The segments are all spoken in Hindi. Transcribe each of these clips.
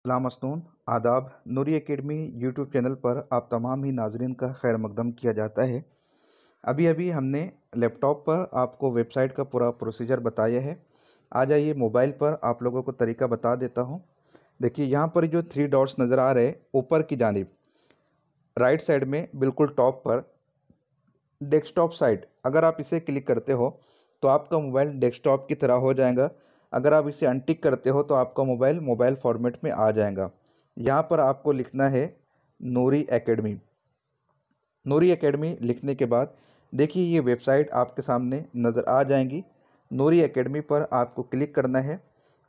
लामस्तून आदाब। नूरी एकेडमी यूट्यूब चैनल पर आप तमाम ही नाजरीन का खैर मकदम किया जाता है। अभी अभी हमने लैपटॉप पर आपको वेबसाइट का पूरा प्रोसीजर बताया है। आ जाइए मोबाइल पर आप लोगों को तरीका बता देता हूँ। देखिए यहाँ पर जो 3 डॉट्स नज़र आ रहे हैं ऊपर की जानिब राइट साइड में बिल्कुल टॉप पर डेस्कटॉप साइट, अगर आप इसे क्लिक करते हो तो आपका मोबाइल डेस्कटॉप की तरह हो जाएगा। अगर आप इसे अनटिक करते हो तो आपका मोबाइल मोबाइल फॉर्मेट में आ जाएगा। यहाँ पर आपको लिखना है नूरी एकेडमी। नूरी एकेडमी लिखने के बाद देखिए ये वेबसाइट आपके सामने नज़र आ जाएंगी। नूरी एकेडमी पर आपको क्लिक करना है।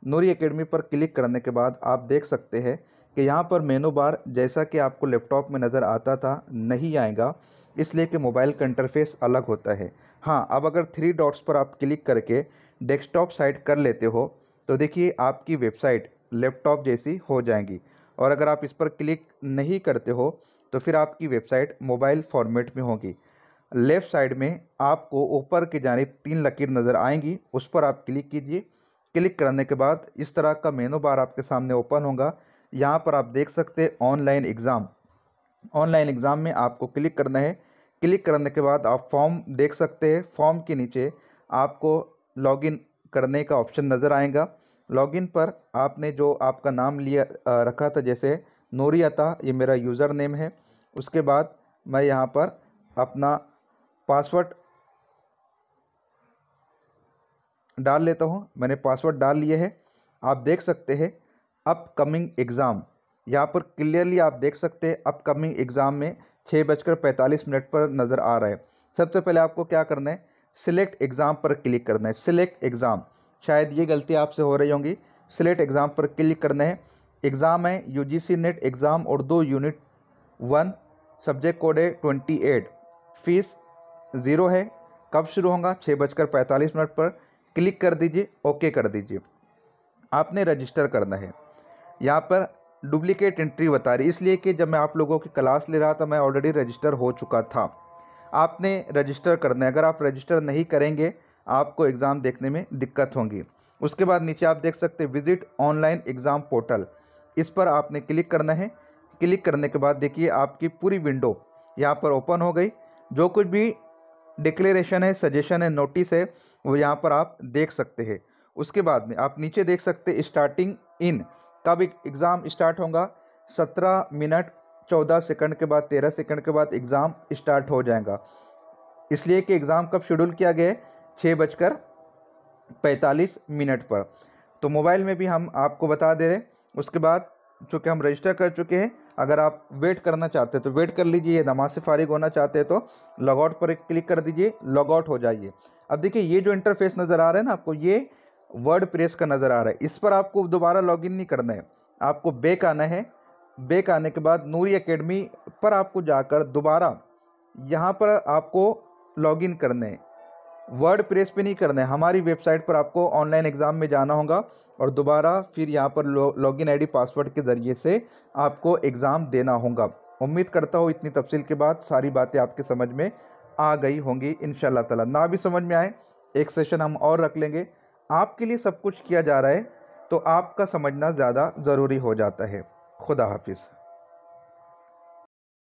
नूरी एकेडमी पर क्लिक करने के बाद आप देख सकते हैं कि यहाँ पर मेनू बार जैसा कि आपको लैपटॉप में नज़र आता था नहीं आएगा, इसलिए कि मोबाइल का इंटरफेस अलग होता है। हाँ, अब अगर 3 डॉट्स पर आप क्लिक करके डेस्कटॉप साइट कर लेते हो तो देखिए आपकी वेबसाइट लैपटॉप जैसी हो जाएगी। और अगर आप इस पर क्लिक नहीं करते हो तो फिर आपकी वेबसाइट मोबाइल फॉर्मेट में होगी। लेफ़्ट साइड में आपको ऊपर की जानिब 3 लकीर नज़र आएंगी, उस पर आप क्लिक कीजिए। क्लिक करने के बाद इस तरह का मेनू बार आपके सामने ओपन होगा। यहाँ पर आप देख सकते हैं ऑनलाइन एग्ज़ाम। ऑनलाइन एग्ज़ाम में आपको क्लिक करना है। क्लिक करने के बाद आप फॉर्म देख सकते हैं। फॉर्म के नीचे आपको लॉगिन करने का ऑप्शन नज़र आएगा। लॉगिन पर आपने जो आपका नाम लिया रखा था, जैसे नूरी अता, ये मेरा यूज़र नेम है। उसके बाद मैं यहाँ पर अपना पासवर्ड डाल लेता हूँ। मैंने पासवर्ड डाल लिए है। आप देख सकते हैं अपकमिंग एग्ज़ाम, यहाँ पर क्लियरली आप देख सकते हैं अपकमिंग एग्ज़ाम में 6:45 पर नज़र आ रहा है। सबसे पहले आपको क्या करना है, सिलेक्ट एग्ज़ाम पर क्लिक करना है। सिलेक्ट एग्ज़ाम, शायद ये गलती आपसे हो रही होंगी। सिलेक्ट एग्ज़ाम पर क्लिक करना है। एग्ज़ाम है UGC net exam Urdu unit 1, subject code है 28, फ़ीस 0 है। कब शुरू होगा, 6:45 पर। क्लिक कर दीजिए, ओके कर दीजिए। आपने रजिस्टर करना है। यहाँ पर डुप्लीकेट एंट्री बता रही, इसलिए कि जब मैं आप लोगों की क्लास ले रहा था मैं ऑलरेडी रजिस्टर हो चुका था। आपने रजिस्टर करना है। अगर आप रजिस्टर नहीं करेंगे आपको एग्ज़ाम देखने में दिक्कत होगी। उसके बाद नीचे आप देख सकते हैं विजिट ऑनलाइन एग्ज़ाम पोर्टल, इस पर आपने क्लिक करना है। क्लिक करने के बाद देखिए आपकी पूरी विंडो यहाँ पर ओपन हो गई। जो कुछ भी डिक्लेरेशन है, सजेशन है, नोटिस है, वो यहाँ पर आप देख सकते हैं। उसके बाद में आप नीचे देख सकते हैं स्टार्टिंग इन, कब एग्ज़ाम स्टार्ट होगा, 17 मिनट 14 सेकंड के बाद 13 सेकंड के बाद एग्ज़ाम स्टार्ट हो जाएगा। इसलिए कि एग्ज़ाम कब शेड्यूल किया गया है, 6:45 पर। तो मोबाइल में भी हम आपको बता दे रहे हैं। उसके बाद चूँकि हम रजिस्टर कर चुके हैं, अगर आप वेट करना चाहते हैं तो वेट कर लीजिए, नमाज से फारिग होना चाहते हैं तो लॉग आउट पर क्लिक कर दीजिए, लॉग आउट हो जाइए। अब देखिए ये जो इंटरफेस नज़र आ रहा है ना आपको, ये वर्ड प्रेस का नज़र आ रहा है। इस पर आपको दोबारा लॉगिन नहीं करना है, आपको बैक आना है। बैक आने के बाद नूरी एकेडमी पर आपको जाकर दोबारा यहाँ पर आपको लॉगिन करना है। वर्ड प्रेस पे नहीं करना है, हमारी वेबसाइट पर आपको ऑनलाइन एग्ज़ाम में जाना होगा और दोबारा फिर यहाँ पर लॉगिन आईडी पासवर्ड के ज़रिए से आपको एग्ज़ाम देना होगा। उम्मीद करता हूँ इतनी तफसील के बाद सारी बातें आपके समझ में आ गई होंगी इंशाल्लाह ताला। ना भी समझ में आए एक सेशन हम और रख लेंगे। आपके लिए सब कुछ किया जा रहा है तो आपका समझना ज़्यादा ज़रूरी हो जाता है। खुदा हाफिज़।